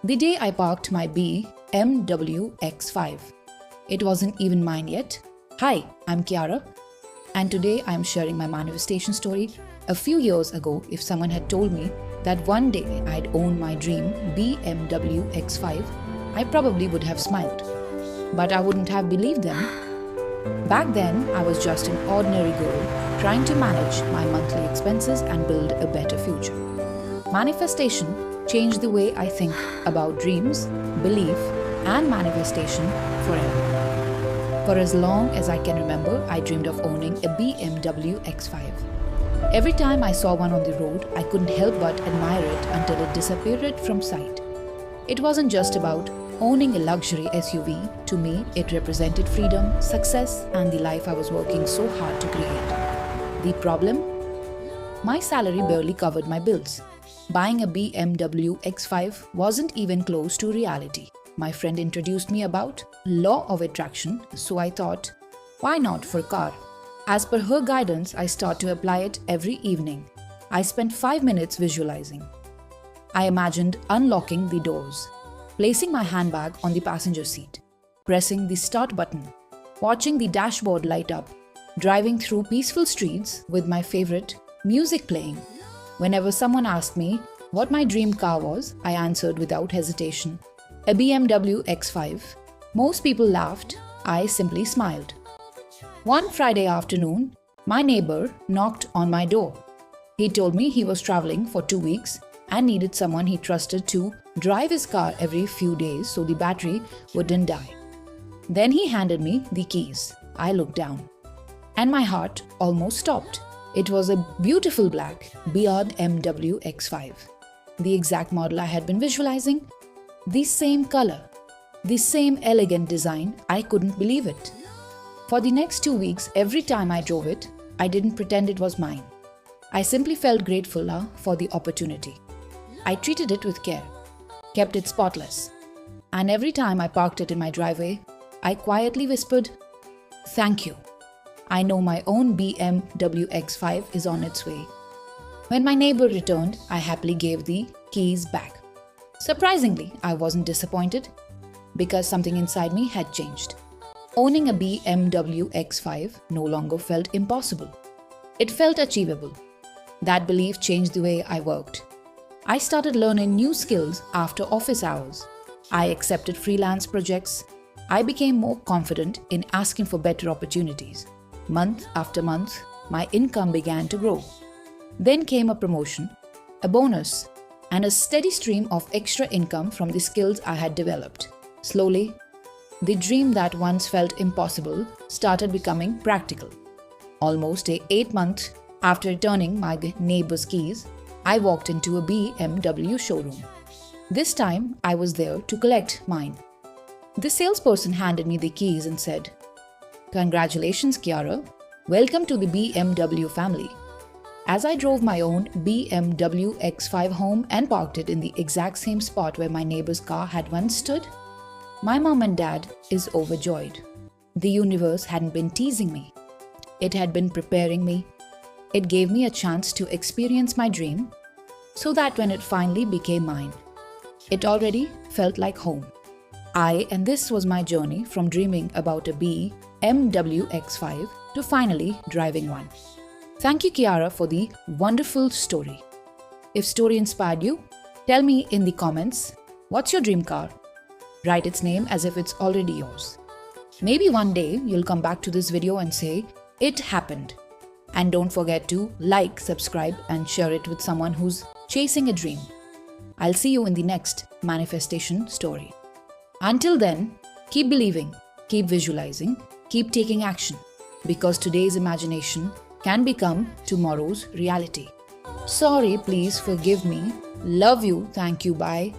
The day I parked my BMW X5. It wasn't even mine yet. Hi, I'm Kiara, and today I'm sharing my manifestation story. A few years ago, if someone had told me that one day I'd own my dream BMW X5, I probably would have smiled. But I wouldn't have believed them. Back then, I was just an ordinary girl trying to manage my monthly expenses and build a better future. Manifestation changed the way I think about dreams, belief, and manifestation forever. For as long as I can remember, I dreamed of owning a BMW X5. Every time I saw one on the road, I couldn't help but admire it until it disappeared from sight. It wasn't just about owning a luxury SUV. To me, it represented freedom, success, and the life I was working so hard to create. The problem? My salary barely covered my bills. Buying a BMW X5 wasn't even close to reality. My friend introduced me about law of attraction, so I thought, why not for a car? As per her guidance, I start to apply it every evening. I spent 5 minutes visualizing. I imagined unlocking the doors, placing my handbag on the passenger seat, pressing the start button, watching the dashboard light up, driving through peaceful streets with my favorite music playing. Whenever someone asked me what my dream car was, I answered without hesitation, a BMW X5. Most people laughed. I simply smiled. One Friday afternoon, my neighbor knocked on my door. He told me he was traveling for 2 weeks and needed someone he trusted to drive his car every few days so the battery wouldn't die. Then he handed me the keys. I looked down, and my heart almost stopped. It was a beautiful black BMW X5. The exact model I had been visualizing. The same color. The same elegant design. I couldn't believe it. For the next 2 weeks, every time I drove it, I didn't pretend it was mine. I simply felt grateful for the opportunity. I treated it with care, kept it spotless. And every time I parked it in my driveway, I quietly whispered, "Thank you. I know my own BMW X5 is on its way." When my neighbor returned, I happily gave the keys back. Surprisingly, I wasn't disappointed because something inside me had changed. Owning a BMW X5 no longer felt impossible. It felt achievable. That belief changed the way I worked. I started learning new skills after office hours. I accepted freelance projects. I became more confident in asking for better opportunities. Month after month, my income began to grow. Then came a promotion, a bonus, and a steady stream of extra income from the skills I had developed. Slowly, the dream that once felt impossible started becoming practical. Almost 8 months after returning my neighbor's keys, I walked into a BMW showroom. This time, I was there to collect mine. The salesperson handed me the keys and said, "Congratulations, Kiara. Welcome to the BMW family." As I drove my own BMW X5 home and parked it in the exact same spot where my neighbor's car had once stood, my mom and dad is overjoyed. The universe hadn't been teasing me. It had been preparing me. It gave me a chance to experience my dream so that when it finally became mine, it already felt like home. And this was my journey from dreaming about a BMW X5 to finally driving one. Thank you, Kiara, for the wonderful story. If story inspired you, tell me in the comments, what's your dream car? Write its name as if it's already yours. Maybe one day you'll come back to this video and say, "It happened." And don't forget to like, subscribe, and share it with someone who's chasing a dream. I'll see you in the next manifestation story. Until then, keep believing, keep visualizing, keep taking action, because today's imagination can become tomorrow's reality. Sorry, please forgive me. Love you. Thank you. Bye.